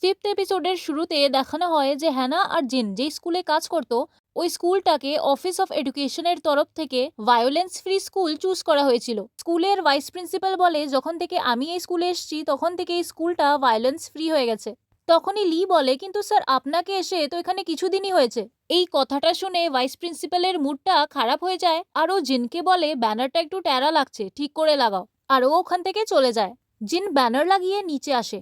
Fifth এপিসোডের শুরুতে দেখানো হয় যে হ্যানা আর জিন যেই স্কুলে কাজ করত ওই স্কুলটাকে অফিস অফ এডুকেশনের তরফ থেকে ভায়োলেন্স ফ্রি স্কুল চুজ করা হয়েছিল। স্কুলের ভাইস প্রিন্সিপাল বলে যখন থেকে আমি এই স্কুলে এসেছি তখন থেকে এই স্কুলটা ভায়োলেন্স ফ্রি হয়ে গেছে। তখনই লি বলে কিন্তু স্যার আপনাকে এসে তো এখানে কিছুদিনই হয়েছে। এই কথাটা শুনে ভাইস প্রিন্সিপালের মুডটা খারাপ হয়ে যায় আর ও জিনকে বলে ব্যানারটা একটু ট্যারা লাগছে, ঠিক করে লাগাও। আর ও ওখান থেকে চলে যায়। জিন ব্যানার লাগিয়ে নিচে আসে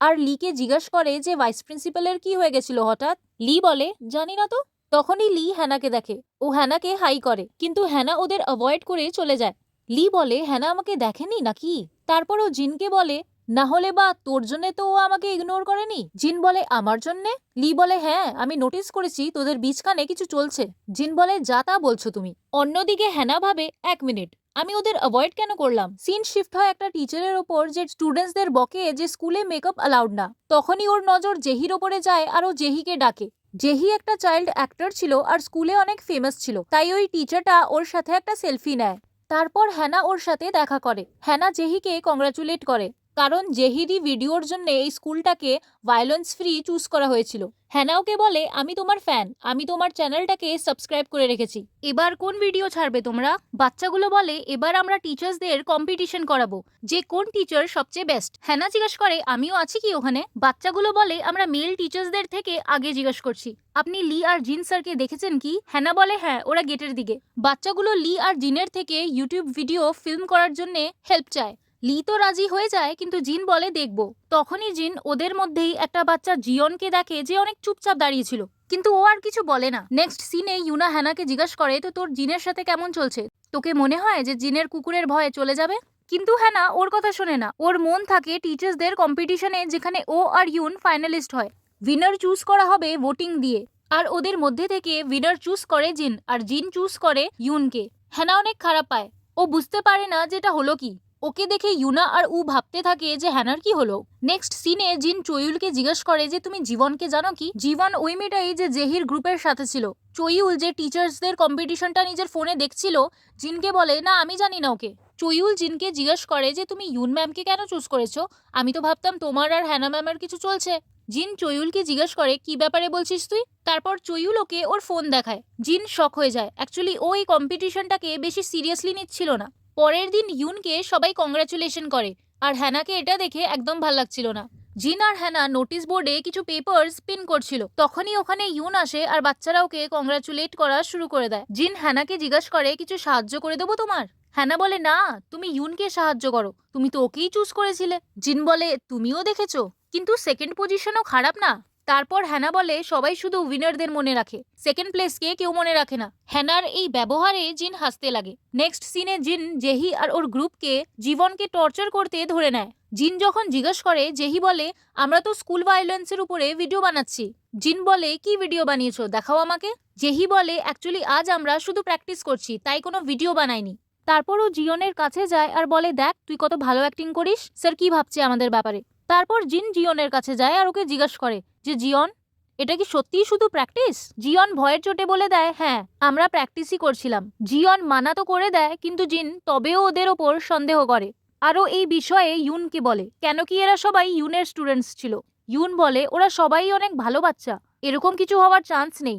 আর লিকে জিজ্ঞেস করে যে ভাইস প্রিন্সিপালের কি হয়ে গেছিল হঠাৎ। লি বলে জানি না তো। তখনই লি হ্যানাকে দেখে, ও হ্যানাকে হাই করে কিন্তু হ্যানা ওদের অ্যাভয়েড করে চলে যায়। লি বলে হ্যানা আমাকে দেখেনি নাকি। তারপর ও জিনকে বলে না হলে বা তোর জন্যে তো ও আমাকে ইগনোর করেনি। জিন বলে আমার জন্যে। লি বলে হ্যাঁ আমি নোটিস করেছি তোদের বীজখানে কিছু চলছে। জিন বলে যা তা বলছো তুমি। অন্যদিকে হ্যানা ভাবে 1 মিনিট, আমি ওদের অ্যাভয়েড কেন করলাম। সিন শিফট হয় একটা টিচারের ওপর যে স্টুডেন্টসদের বকে যে স্কুলে মেকআপ অ্যালাউড না। তখনই ওর নজর জেহির ওপরে যায় আর ও জেহিকে ডাকে। জেহি একটা চাইল্ড অ্যাক্টর ছিল আর স্কুলে অনেক ফেমাস ছিল, তাই ওই টিচারটা ওর সাথে একটা সেলফি নেয়। তারপর হ্যানা ওর সাথে দেখা করে। হ্যানা জেহিকে কংগ্রাচুলেট করে কারণ জেহিরই ভিডিওর জন্য এই স্কুলটাকে ভায়োলেন্স ফ্রি চুজ করা হয়েছিল। হ্যানা ওকে বলে আমি তোমার ফ্যান, আমি তোমার চ্যানেলটাকে সাবস্ক্রাইব করে রেখেছি। এবার কোন ভিডিও ছাড়বে তোমরা। বাচ্চাগুলো বলে এবার আমরা টিচার্সদের কম্পিটিশন করাবো যে কোন টিচার সবচেয়ে বেস্ট। হ্যানা জিজ্ঞেস করে আমিও আছি কি ওখানে। বাচ্চাগুলো বলে আমরা মেল টিচার্সদের থেকে আগে জিজ্ঞেস করছি, আপনি লি আর জিন স্যারকে দেখেছেন কি। হ্যানা বলে হ্যাঁ ওরা গেটের দিকে। বাচ্চাগুলো লি আর জিনের থেকে ইউটিউব ভিডিও ফিল্ম করার জন্য হেল্প চায়। লি তো রাজি হয়ে যায় কিন্তু জিন বলে দেখব। তখনই জিন ওদের মধ্যেই একটা বাচ্চা জিয়নকে দেখে যে অনেক চুপচাপ দাঁড়িয়েছিল, কিন্তু ও আর কিছু বলে না। নেক্সট সিনে ইউনা হ্যানাকে জিজ্ঞাসা করে তো তোর জিনের সাথে কেমন চলছে, তোকে মনে হয় যে জিনের কুকুরের ভয়ে চলে যাবে। কিন্তু হ্যানা ওর কথা শোনে না, ওর মন থাকে টিচার্সদের কম্পিটিশনে যেখানে ও আর ইউন ফাইনালিস্ট হয়। উইনার চুজ করা হবে ভোটিং দিয়ে আর ওদের মধ্যে থেকে উইনার চুজ করে জিন আর জিন চুজ করে ইউনকে। হ্যানা অনেক খারাপ পায়, ও বুঝতে পারে না যেটা হলো কি। ওকে দেখে ইউনা আর উ ভাবতে থাকে যে হ্যানার কি হলো। নেক্সট সিনে জিন চয়ুলকে জিজ্ঞেস করে যে তুমি জীবনকে জানো কি। জীবন ওই মেয়েটাই যে জেহির গ্রুপের সাথে ছিল। চয়ুল যে টিচার্সদের কম্পিটিশনটা নিজের ফোনে দেখছিল জিনকে বলে না আমি জানি না ওকে। চয়ুল জিনকে জিজ্ঞেস করে যে তুমি ইউন ম্যামকে কেন চুজ করেছো, আমি তো ভাবতাম তোমার আর হ্যানা ম্যামের কিছু চলছে। জিন চয়ুলকে জিজ্ঞেস করে কি ব্যাপারে বলছিস তুই। তারপর চয়ুল ওকে ওর ফোন দেখায়। জিন শক হয়ে যায়, অ্যাকচুয়ালি ও এই কম্পিটিশনটাকে বেশি সিরিয়াসলি নিচ্ছিল না। পরের দিন ইউনকে সবাই কংগ্রাচুলেশন করে আর হ্যানাকে এটা দেখে একদম ভাল লাগছিল না। জিন আর হ্যানা নোটিশ বোর্ডে কিছু পেপারস পিন করছিল, তখনই ওখানে ইউন আসে আর বাচ্চারা ওকে কংগ্রাচুলেট করা শুরু করে দেয়। জিন হ্যানাকে জিজ্ঞাসা করে কিছু সাহায্য করে দেবো তোমার। হ্যানা বলে না তুমি ইউনকে সাহায্য করো, তুমি তো ওকেই চুজ করেছিলে। জিন বলে তুমিও দেখেছো, কিন্তু সেকেন্ড পজিশনও খারাপ না। তারপর হ্যানা বলে সবাই শুধু উইনারদের মনে রাখে, সেকেন্ড প্লেসকে কেউ মনে রাখে না। হ্যানার এই ব্যবহারে জিন হাসতে লাগে। নেক্সট সিনে জিন জেহি আর ওর গ্রুপকে জীবনকে টর্চার করতে ধরে নেয়। জিন যখন জিজ্ঞেস করে জেহি বলে আমরা তো স্কুল ভায়োলেন্সের উপরে ভিডিও বানাচ্ছি। জিন বলে কি ভিডিও বানিয়েছো দেখাও আমাকে। জেহি বলে অ্যাকচুয়ালি আজ আমরা শুধু প্র্যাকটিস করছি তাই কোনো ভিডিও বানাইনি। তারপর ও জিয়নের কাছে যায় আর বলে দেখ তুই কত ভালো অ্যাক্টিং করিস, স্যার কি ভাবছে আমাদের ব্যাপারে। তারপর জিন জিয়নের কাছে যায় আর ওকে জিজ্ঞেস করে যে জিয়ন এটা কি সত্যিই শুধু প্র্যাকটিস। জিয়ন ভয়ের চোটে বলে দেয় হ্যাঁ আমরা প্র্যাকটিসই করছিলাম। জিয়ন মানা তো করে দেয় কিন্তু জিন তবেও ওদের ওপর সন্দেহ করে। আরও এই বিষয়ে ইউনকে বলে কেন কি এরা সবাই ইউনের স্টুডেন্টস ছিল। ইউন বলে ওরা সবাই অনেক ভালো বাচ্চা, এরকম কিছু হওয়ার চান্স নেই,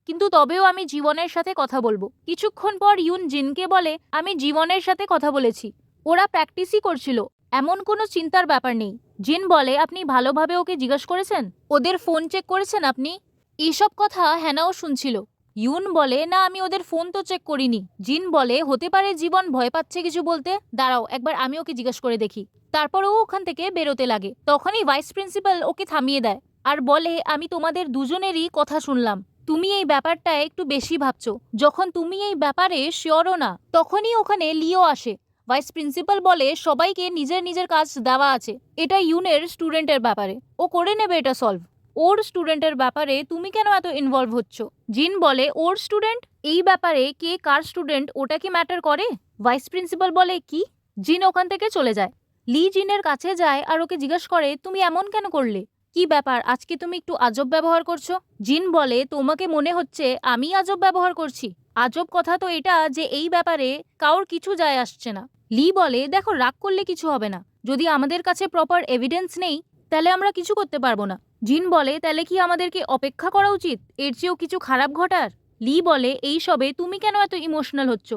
কিন্তু তবেও আমি জীবনের সাথে কথা বলবো। কিছুক্ষণ পর ইউন জিনকে বলে আমি জীবনের সাথে কথা বলেছি, ওরা প্র্যাকটিসই করছিল, এমন কোনো চিন্তার ব্যাপার নেই। জিন বলে আপনি ভালোভাবে ওকে জিজ্ঞাসা করেছেন, ওদের ফোন চেক করেছেন আপনি। এইসব কথা হ্যানাও শুনছিল। ইউন বলে না আমি ওদের ফোন তো চেক করিনি। জিন বলে হতে পারে জীবন ভয় পাচ্ছে কিছু বলতে, দাঁড়াও একবার আমি ওকে জিজ্ঞাসা করে দেখি। তারপর ও ওখান থেকে বেরোতে লাগে। তখনই ভাইস প্রিন্সিপাল ওকে থামিয়ে দেয় আর বলে আমি তোমাদের দুজনেরই কথা শুনলাম, তুমি এই ব্যাপারটা একটু বেশি ভাবছো, যখন তুমি এই ব্যাপারে শিওরও না। তখনই ওখানে লিও আসে। ভাইস প্রিন্সিপাল বলে সবাইকে নিজের নিজের কাজ দেওয়া আছে, এটা ইউনের স্টুডেন্টের ব্যাপারে, ও করে নেবে এটা সলভ। ওর স্টুডেন্টের ব্যাপারে তুমি কেন এত ইনভলভ হচ্ছ। জিন বলে ওর স্টুডেন্ট, এই ব্যাপারে কে কার স্টুডেন্ট ওটা কি ম্যাটার করে। ভাইস প্রিন্সিপাল বলে কি। জিন ওখান থেকে চলে যায়। লি জিনের কাছে যায় আর ওকে জিজ্ঞাসা করে তুমি এমন কেন করলে, কি ব্যাপার আজকে তুমি একটু আজব ব্যবহার করছো। জিন বলে তোমাকে মনে হচ্ছে আমি আজব ব্যবহার করছি, আজব কথা তো এটা যে এই ব্যাপারে কারোর কিছু যায় আসছে না। লি বলে দেখো রাগ করলে কিছু হবে না, যদি আমাদের কাছে প্রপার এভিডেন্স নেই তাহলে আমরা কিছু করতে পারবো না। জিন বলে তাহলে কি আমাদেরকে অপেক্ষা করা উচিত এর চেয়েও কিছু খারাপ ঘটার? লি বলে এই সবে তুমি কেন এত ইমোশনাল হচ্ছ?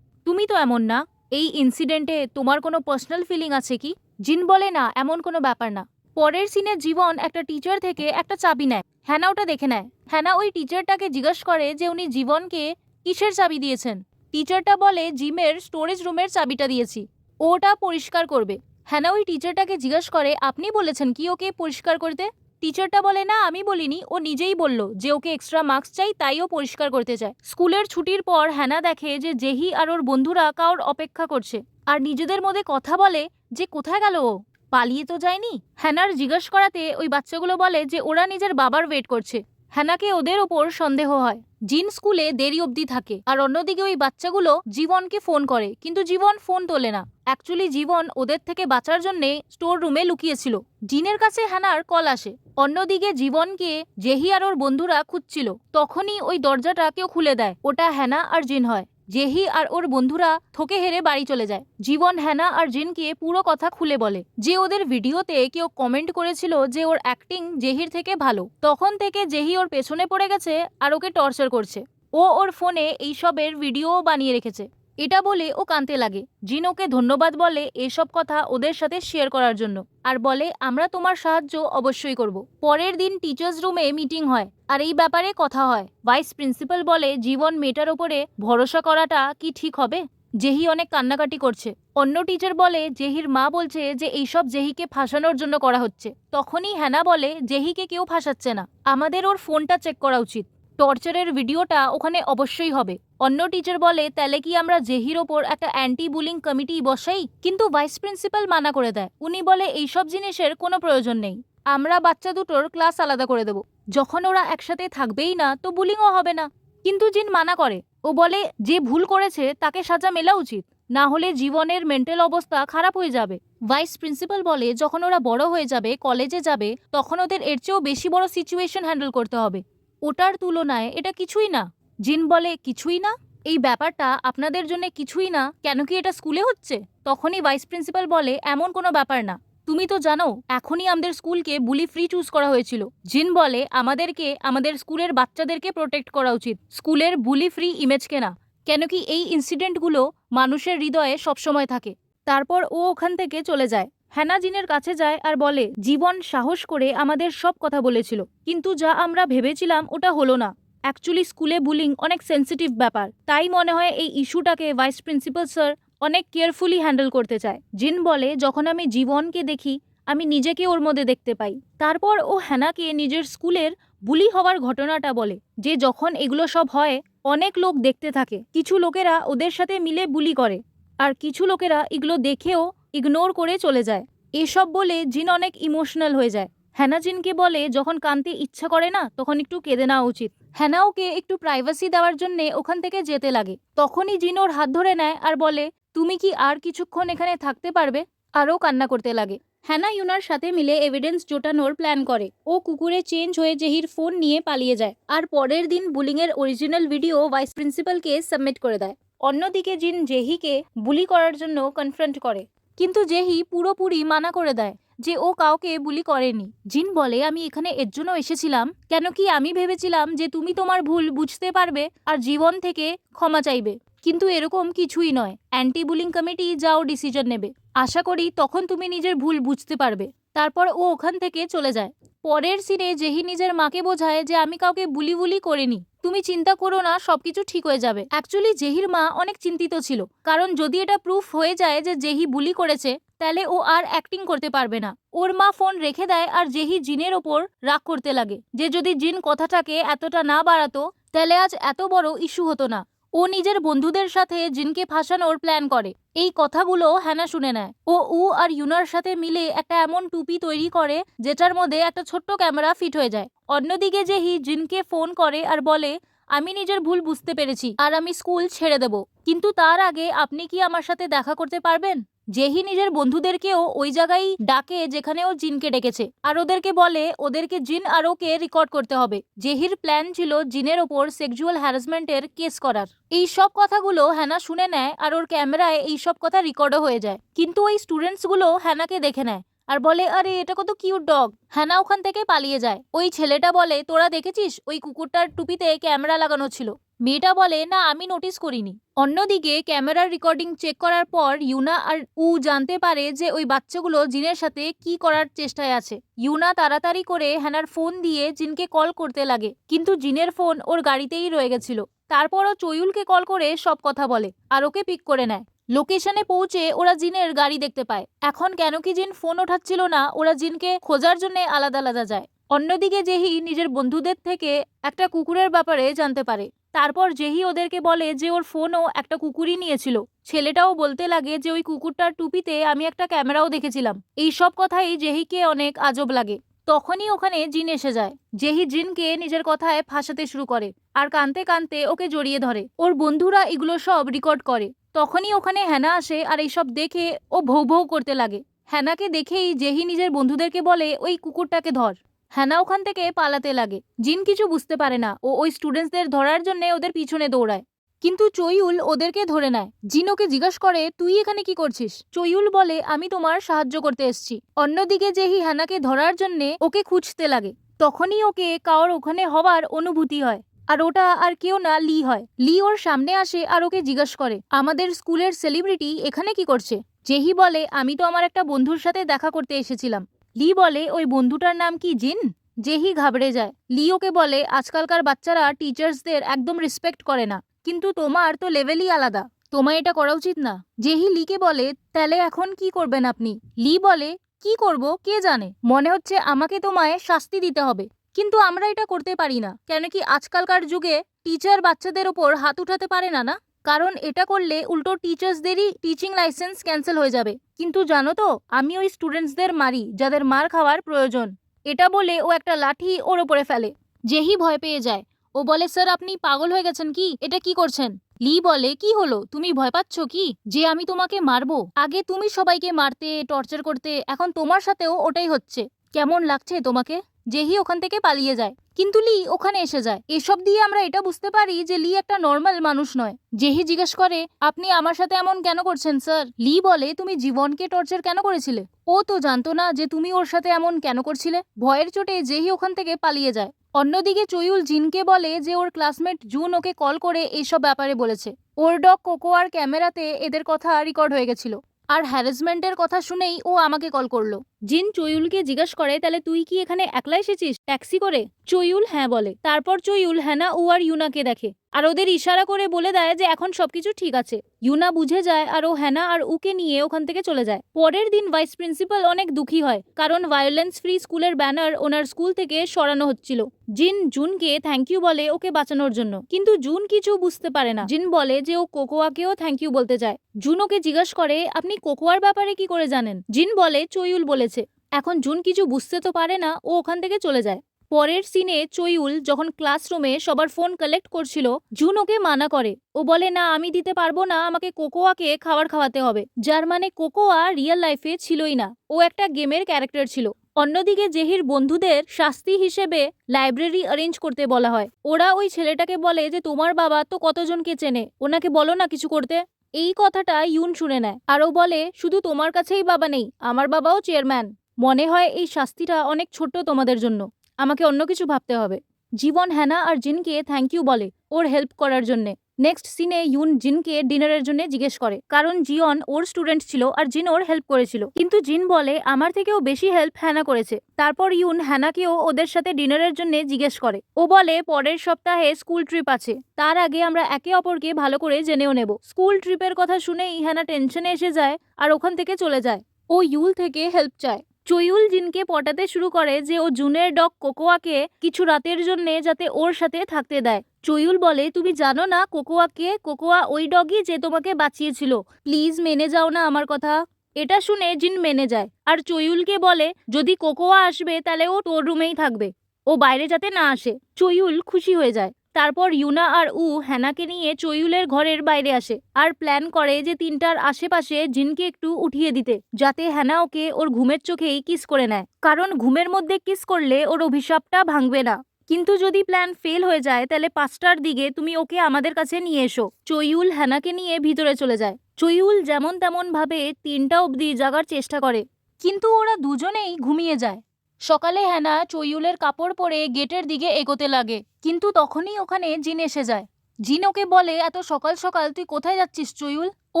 তুমি তো এমন না। এই ইনসিডেন্টে তোমার কোনো পার্সোনাল ফিলিং আছে কি? জিন বলে না, এমন কোনো ব্যাপার না। পরের সিনে জীবন একটা টিচার থেকে একটা চাবি নেয়। হ্যানা ওটা দেখে নেয়। হ্যানা ওই টিচারটাকে জিজ্ঞেস করে যে উনি জীবনকে কিসের চাবি দিয়েছেন। টিচারটা বলে জিমের স্টোরেজ রুমের চাবিটা দিয়েছি, ও ওটা পরিষ্কার করবে। হ্যানা ওই টিচারটাকে জিজ্ঞেস করে আপনি বলেছেন কি ওকে পরিষ্কার করতে? টিচারটা বলে না, আমি বলিনি, ও নিজেই বলল যে ওকে এক্সট্রা মার্কস চাই, তাই ও পরিষ্কার করতে চায়। স্কুলের ছুটির পর হ্যানা দেখে যে জেহি আর ওর বন্ধুরা কারোর অপেক্ষা করছে আর নিজেদের মধ্যে কথা বলে যে কোথায় গেল ও, পালিয়ে তো যায়নি। হ্যানার জিজ্ঞেস করাতে ওই বাচ্চাগুলো বলে যে ওরা নিজের বাবার ওয়েট করছে। হ্যানাকে ওদের ওপর সন্দেহ হয়। জিন স্কুলে দেরি অবধি থাকে আর অন্যদিকে ওই বাচ্চাগুলো জীবনকে ফোন করে, কিন্তু জীবন ফোন তোলে না। অ্যাকচুয়ালি জীবন ওদের থেকে বাঁচার জন্যে স্টোর রুমে লুকিয়েছিল। জিনের কাছে হ্যানার কল আসে। অন্যদিকে জীবনকে জেহি আর ওর বন্ধুরা খুঁজছিল। তখনই ওই দরজাটা কেউ খুলে দেয়। ওটা হ্যানা আর জিন হয়। জেহি আর ওর বন্ধুরা থকে হেরে বাড়ি চলে যায়। জীবন হ্যানা আর জিনকে পুরো কথা খুলে বলে যে ওদের ভিডিওতে কেউ কমেন্ট করেছিল যে ওর অ্যাক্টিং জেহির থেকে ভালো। তখন থেকে জেহি ওর পেছনে পড়ে গেছে আর ওকে টর্চার করছে। ও ওর ফোনে এইসবের ভিডিওও বানিয়ে রেখেছে। এটা বলে ও কাঁদতে লাগে। জিন ওকে ধন্যবাদ বলে এসব কথা ওদের সাথে শেয়ার করার জন্য আর বলে আমরা তোমার সাহায্য অবশ্যই করব। পরের দিন টিচার্স রুমে মিটিং হয় আর এই ব্যাপারে কথা হয়। ভাইস প্রিন্সিপাল বলে জীবন মেয়েটার ওপরে ভরসা করাটা কি ঠিক হবে? জেহি অনেক কান্নাকাটি করছে। অন্য টিচার বলে জেহির মা বলছে যে এইসব জেহিকে ফাঁসানোর জন্য করা হচ্ছে। তখনই হ্যানা বলে জেহিকে কেউ ফাঁসাচ্ছে না, আমাদের ওর ফোনটা চেক করা উচিত, টর্চারের ভিডিওটা ওখানে অবশ্যই হবে। অন্য টিচার বলে তাহলে কি আমরা জেহির ওপর একটা অ্যান্টি বুলিং কমিটি বসাই? কিন্তু ভাইস প্রিন্সিপাল মানা করে দেয়। উনি বলে এইসব জিনিসের কোনো প্রয়োজন নেই, আমরা বাচ্চা দুটোর ক্লাস আলাদা করে দেব। যখন ওরা একসাথে থাকবেই না তো বুলিংও হবে না। কিন্তু জিন মানা করে। ও বলে যে ভুল করেছে তাকে সাজা মেলা উচিত, না হলে জীবনের মেন্টাল অবস্থা খারাপ হয়ে যাবে। ভাইস প্রিন্সিপাল বলে যখন ওরা বড় হয়ে যাবে, কলেজে যাবে, তখন ওদের এর চেয়েও বেশি বড় সিচুয়েশন হ্যান্ডেল করতে হবে। ওটার তুলনায় এটা কিছুই না। জিন বলে কিছুই না? এই ব্যাপারটা আপনাদের জন্য কিছুই না কেন, কি এটা স্কুলে হচ্ছে? তখনই ভাইস প্রিন্সিপাল বলে এমন কোনো ব্যাপার না, তুমি তো জানো এখনই আমাদের স্কুলকে বুলি ফ্রি চুজ করা হয়েছিল। জিন বলে আমাদেরকে আমাদের স্কুলের বাচ্চাদেরকে প্রোটেক্ট করা উচিত, স্কুলের বুলি ফ্রি ইমেজকে না, কেন কি এই ইনসিডেন্টগুলো মানুষের হৃদয়ে সবসময় থাকে। তারপর ও ওখান থেকে চলে যায়। হ্যানা জিনের কাছে যায় আর বলে জীবন সাহস করে আমাদের সব কথা বলেছিল, কিন্তু যা আমরা ভেবেছিলাম ওটা হলো না। অ্যাকচুয়ালি স্কুলে বুলিং অনেক সেন্সিটিভ ব্যাপার, তাই মনে হয় এই ইস্যুটাকে ভাইস প্রিন্সিপাল স্যার অনেক কেয়ারফুলি হ্যান্ডেল করতে চায়। জিন বলে যখন আমি জীবনকে দেখি আমি নিজেকে ওর মধ্যে দেখতে পাই। তারপর ও হ্যানাকে নিজের স্কুলের বুলি হওয়ার ঘটনাটা বলে যে যখন এগুলো সব হয় অনেক লোক দেখতে থাকে, কিছু লোকেরা ওদের সাথে মিলে বুলি করে আর কিছু লোকেরা এগুলো দেখেও ইগনোর করে চলে যায়। এসব বলে জিন অনেক ইমোশনাল হয়ে যায়। হ্যানা জিনকে বলে যখন কাঁদতে ইচ্ছা করে না তখন একটু কেঁদে নেওয়া উচিত। হ্যানা ওকে একটু প্রাইভেসি দেওয়ার জন্য ওখান থেকে যেতে লাগে। তখনই জিন ওর হাত ধরে নেয় আর বলে তুমি কি আর কিছুক্ষণ এখানে থাকতে পারবে? আরও কান্না করতে লাগে। হ্যানা ইউনার সাথে মিলে এভিডেন্স জোটানোর প্ল্যান করে। ও কুকুরে চেঞ্জ হয়ে জেহির ফোন নিয়ে পালিয়ে যায় আর পরের দিন বুলিংয়ের অরিজিনাল ভিডিও ভাইস প্রিন্সিপালকে সাবমিট করে দেয়। অন্যদিকে জিন জেহিকে বুলি করার জন্য কনফ্রন্ট করে, কিন্তু জেহি পুরোপুরি মানা করে দেয় যে ও কাউকে বুলি করেনি। জিন বলে আমি এখানে এর জন্য এসেছিলাম কেন কি আমি ভেবেছিলাম যে তুমি তোমার ভুল বুঝতে পারবে আর জীবন থেকে ক্ষমা চাইবে, কিন্তু এরকম কিছুই নয়। অ্যান্টি বুলিং কমিটি যাও ডিসিশন নেবে, আশা করি তখন তুমি নিজের ভুল বুঝতে পারবে। তারপর ও ওখান থেকে চলে যায়। পরের সিনে জেহি নিজের মাকে বোঝায় যে আমি কাউকে বুলি বুলি করিনি, তুমি চিন্তা করো না, সবকিছু ঠিক হয়ে যাবে। অ্যাকচুয়ালি জেহির মা অনেক চিন্তিত ছিল, কারণ যদি এটা প্রুফ হয়ে যায় যে জেহি বুলি করেছে তাহলে ও আর অ্যাক্টিং করতে পারবে না। ওর মা ফোন রেখে দেয় আর জেহি জিনের ওপর রাগ করতে লাগে যে যদি জিন কথাটাকে এতটা না বাড়াতো তাহলে আজ এত বড় ইস্যু হতো না। ও নিজের বন্ধুদের সাথে জিনকে ফাঁসানোর প্ল্যান করে। এই কথাগুলো হ্যানা শুনে নেয়। ও আর ইউনার সাথে মিলে একটা এমন টুপি তৈরি করে যেটার মধ্যে একটা ছোট্ট ক্যামেরা ফিট হয়ে যায়। অন্যদিকে জেহি জিনকে ফোন করে আর বলে আমি নিজের ভুল বুঝতে পেরেছি আর আমি স্কুল ছেড়ে দেব, কিন্তু তার আগে আপনি কি আমার সাথে দেখা করতে পারবেন? জেহি নিজের বন্ধুদেরকেও ওই জায়গায় ডাকে যেখানে ও জিনকে ডেকেছে আর ওদেরকে বলে ওদেরকে জিন আর ওকে রেকর্ড করতে হবে। জেহির প্ল্যান ছিল জিনের ওপর সেক্সুয়াল হ্যারাসমেন্টের কেস করার। এই সব কথাগুলো হ্যানা শুনে নেয় আর ওর ক্যামেরায় এই সব কথা রেকর্ডও হয়ে যায়। কিন্তু ওই স্টুডেন্টসগুলো হ্যানাকে দেখে নেয় আর বলে আরে এটা কত কিউট ডগ। হ্যানা ওখান থেকে পালিয়ে যায়। ওই ছেলেটা বলে তোরা দেখেছিস ওই কুকুরটার টুপিতে ক্যামেরা লাগানো ছিল। মেয়েটা বলে না আমি নোটিস করিনি। অন্যদিকে ক্যামেরার রেকর্ডিং চেক করার পর ইউনা আর উ জানতে পারে যে ওই বাচ্চাগুলো জিনের সাথে কি করার চেষ্টায় আছে। ইউনা তাড়াতাড়ি করে হ্যানার ফোন দিয়ে জিনকে কল করতে লাগে, কিন্তু জিনের ফোন ওর গাড়িতেই রয়ে গেছিল। তারপরও চয়ুলকে কল করে সব কথা বলে আর ওকে পিক করে নেয়। লোকেশনে পৌঁছে ওরা জিনের গাড়ি দেখতে পায়। এখন কেন কি জিন ফোন ওঠাচ্ছিল না, ওরা জিনকে খোঁজার জন্য আলাদা আলাদা যায়। অন্যদিকে জেহি নিজের বন্ধুদের থেকে একটা কুকুরের ব্যাপারে জানতে পারে। তারপর জেহি ওদেরকে বলে যে ওর ফোনও একটা কুকুরই নিয়েছিল। ছেলেটাও বলতে লাগে যে ওই কুকুরটার টুপিতে আমি একটা ক্যামেরাও দেখেছিলাম। এই সব কথাই জেহিকে অনেক আজব লাগে। তখনই ওখানে জিন এসে যায়। জেহি জিনকে নিজের কথায় ফাঁসাতে শুরু করে আর কাঁদতে কাঁদতে ওকে জড়িয়ে ধরে। ওর বন্ধুরা এগুলো সব রেকর্ড করে। তখনই ওখানে হ্যানা আসে আর এইসব দেখে ও ভৌ ভৌ করতে লাগে। হ্যানাকে দেখেই জেহি নিজের বন্ধুদেরকে বলে ওই কুকুরটাকে ধর। হ্যানা ওখান থেকে পালাতে লাগে। জিন কিছু বুঝতে পারে না, ও ওই স্টুডেন্টসদের ধরার জন্য ওদের পিছনে দৌড়ায়। কিন্তু চয়ুল ওদেরকে ধরে নেয়। জিন ওকে জিজ্ঞাসা করে তুই এখানে কি করছিস। চয়ুল বলে আমি তোমার সাহায্য করতে এসেছি। অন্যদিকে জেহি হ্যানাকে ধরার জন্য ওকে খুঁজতে লাগে। তখনই ওকে কারোর ওখানে হওয়ার অনুভূতি হয়, আর ওটা আর কেউ না লি হয়। লি ওর সামনে আসে আর ওকে জিজ্ঞাসা করে আমাদের স্কুলের সেলিব্রিটি এখানে কি করছে। জেহি বলে আমি তো আমার একটা বন্ধুর সাথে দেখা করতে এসেছিলাম। লি বলে ওই বন্ধুটার নাম কি জিন। জেহি ঘাবড়ে যায়। লি ওকে বলে আজকালকার বাচ্চারা টিচার্সদের একদম রেসপেক্ট করে না, কিন্তু তোমার তো লেভেলই আলাদা, তোমায় এটা করা উচিত না। জেহি লিকে বলে তাহলে এখন কি করবেন আপনি। লি বলে কি করব কে জানে, মনে হচ্ছে আমাকে তোমায় শাস্তি দিতে হবে, কিন্তু আমরা এটা করতে পারি না, কেন কি আজকালকার যুগে টিচার বাচ্চাদের ওপর হাত উঠাতে পারে না, কারণ এটা করলে উল্টো টিচার্সদেরই টিচিং লাইসেন্স ক্যান্সেল হয়ে যাবে। কিন্তু জানো তো আমি ওই স্টুডেন্টসদের মারি যাদের মার খাওয়ার প্রয়োজন। এটা বলে ও একটা লাঠি ওর ওপরে ফেলে। জেহি ভয় পেয়ে যায়। ও বলে স্যার আপনি পাগল হয়ে গেছেন কি, এটা কি করছেন। লি বলে কি হলো, তুমি ভয় পাচ্ছ কি যে আমি তোমাকে মারবো। আগে তুমি সবাইকে মারতে টর্চার করতে, এখন তোমার সাথেও ওটাই হচ্ছে। কেমন লাগছে তোমাকে। জেহি ওখান থেকে পালিয়ে যায়, কিন্তু লি ওখানে এসে যায়। এসব দিয়ে আমরা এটা বুঝতে পারি যে লি একটা নর্মাল মানুষ নয়। জেহি জিজ্ঞেস করে আপনি আমার সাথে এমন কেন করছেন স্যার। লি বলে তুমি জীবনকে টর্চার কেন করেছিলে। ও তো জানতো না যে তুমি ওর সাথে এমন কেন করছিলে। ভয়ের চোটে জেহি ওখান থেকে পালিয়ে যায়। অন্যদিকে চয়ুল জিনকে বলে যে ওর ক্লাসমেট জুন ওকে কল করে এইসব ব্যাপারে বলেছে। ওর ডগ কোকোয়ার ক্যামেরাতে এদের কথা রেকর্ড হয়ে গেছিল, আর হ্যারাসমেন্টের কথা শুনেই ও আমাকে কল করলো। জিন চয়ুলকে জিজ্ঞেস করে তাহলে তুই কি এখানে একলা এসেছিস ট্যাক্সি করে। চয়ুল হ্যাঁ বলে। তারপর চয়ুল হ্যানা ও আর ইউনাকে দেখে আর ওদের ইশারা করে বলে দেয় যে এখন সবকিছু ঠিক আছে। ইউনা বুঝে যায় আর ও হ্যানা আর উকে নিয়ে ওখান থেকে চলে যায়। পরের দিন ভাইস প্রিন্সিপাল অনেক দুঃখী হয়, কারণ ভায়োলেন্স ফ্রি স্কুলের ব্যানার ওনার স্কুল থেকে সরানো হচ্ছিল। জিন জুনকে থ্যাংক ইউ বলে ওকে বাঁচানোর জন্য, কিন্তু জুন কিছু বুঝতে পারে না। জিন বলে যে ও কোকোয়াকেও থ্যাংক ইউ বলতে চায়। জুন ওকে জিজ্ঞাসা করে আপনি কোকোয়ার ব্যাপারে কি করে জানেন। জিন বলে চয়ুল বলেছে। এখন জুন কিছু বুঝতে তো পারে না, ও ওখান থেকে চলে যায়। পরের সিনে চয়ুল যখন ক্লাসরুমে সবার ফোন কালেক্ট করছিল, জুন ওকে মানা করে। ও বলে না আমি দিতে পারবো না, আমাকে কোকোয়াকে খাবার খাওয়াতে হবে, যার মানে কোকোয়া রিয়েল লাইফে ছিলই না, ও একটা গেমের ক্যারেক্টার ছিল। অন্যদিকে জেহির বন্ধুদের শাস্তি হিসেবে লাইব্রেরি অ্যারেঞ্জ করতে বলা হয়। ওরা ওই ছেলেটাকে বলে যে তোমার বাবা তো কতজনকে চেনে, ওনাকে বলো না কিছু করতে। এই কথাটা ইউন শুনে নেয় আর ও বলে শুধু তোমার কাছেই বাবা নেই, আমার বাবাও চেয়ারম্যান। মনে হয় এই শাস্তিটা অনেক ছোট্ট তোমাদের জন্য, আমাকে অন্য কিছু ভাবতে হবে। জীবন হ্যানা আর জিনকে থ্যাংক ইউ বলে ওর হেল্প করার জন্য। নেক্সট সিনে ইউন জিনকে ডিনারের জন্য জিজ্ঞেস করে, কারণ জিয়ন ওর স্টুডেন্ট ছিল আর জিন ওর হেল্প করেছিল, কিন্তু জিন বলে আমার থেকেও বেশি হেল্প হ্যানা করেছে। তারপর ইউন হ্যানাকেও ওদের সাথে ডিনারের জন্য জিজ্ঞেস করে। ও বলে পরের সপ্তাহে স্কুল ট্রিপ আছে, তার আগে আমরা একে অপরকে ভালো করে জেনেও নেব। স্কুল ট্রিপের কথা শুনেই হ্যানা টেনশনে এসে যায় আর ওখান থেকে চলে যায়। ও ইউল থেকে হেল্প চায়। চয়ুল জিনকে পটাতে শুরু করে যে ও জুনের ডগ কোকোয়াকে কিছু রাতের জন্য যাতে ওর সাথে থাকতে দেয়। চয়ুল বলে তুমি জানো না কোকোয়াকে, কোকোয়া ওই ডগই যে তোমাকে বাঁচিয়েছিল, প্লিজ মেনে যাও না আমার কথা। এটা শুনে জিন মেনে যায় আর চয়ুলকে বলে যদি কোকোয়া আসবে তাহলে ও তোর রুমেই থাকবে, ও বাইরে যাতে না আসে। চয়ুল খুশি হয়ে যায়। তারপর ইউনা আর উ হ্যানাকে নিয়ে চয়ুলের ঘরের বাইরে আসে আর প্ল্যান করে যে 3টার আশেপাশে জিনকে একটু উঠিয়ে দিতে, যাতে হ্যানা ওকে ওর ঘুমের চোখেই কিস করে নেয়, কারণ ঘুমের মধ্যে কিস করলে ওর অভিশাপটা ভাঙবে না। কিন্তু যদি প্ল্যান ফেল হয়ে যায় তাহলে 5টার দিকে তুমি ওকে আমাদের কাছে নিয়ে এসো। চয়ুল হ্যানাকে নিয়ে ভিতরে চলে যায়। চয়ুল যেমন তেমন ভাবে 3টা অবধি জাগার চেষ্টা করে, কিন্তু ওরা দুজনেই ঘুমিয়ে যায়। সকালে হ্যানা চইউলের কাপড় পরে গেটের দিকে এগোতে লাগে, কিন্তু তখনই ওখানে জিন এসে যায়। জিন ওকে বলে, এত সকাল সকাল তুই কোথায় যাচ্ছিস চইউল? ও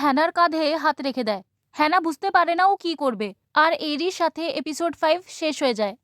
হ্যানার কাঁধে হাত রেখে দেয়। হ্যানা বুঝতে পারে না ও কি করবে। আর এরই সাথে এপিসোড 5 শেষ হয়ে যায়।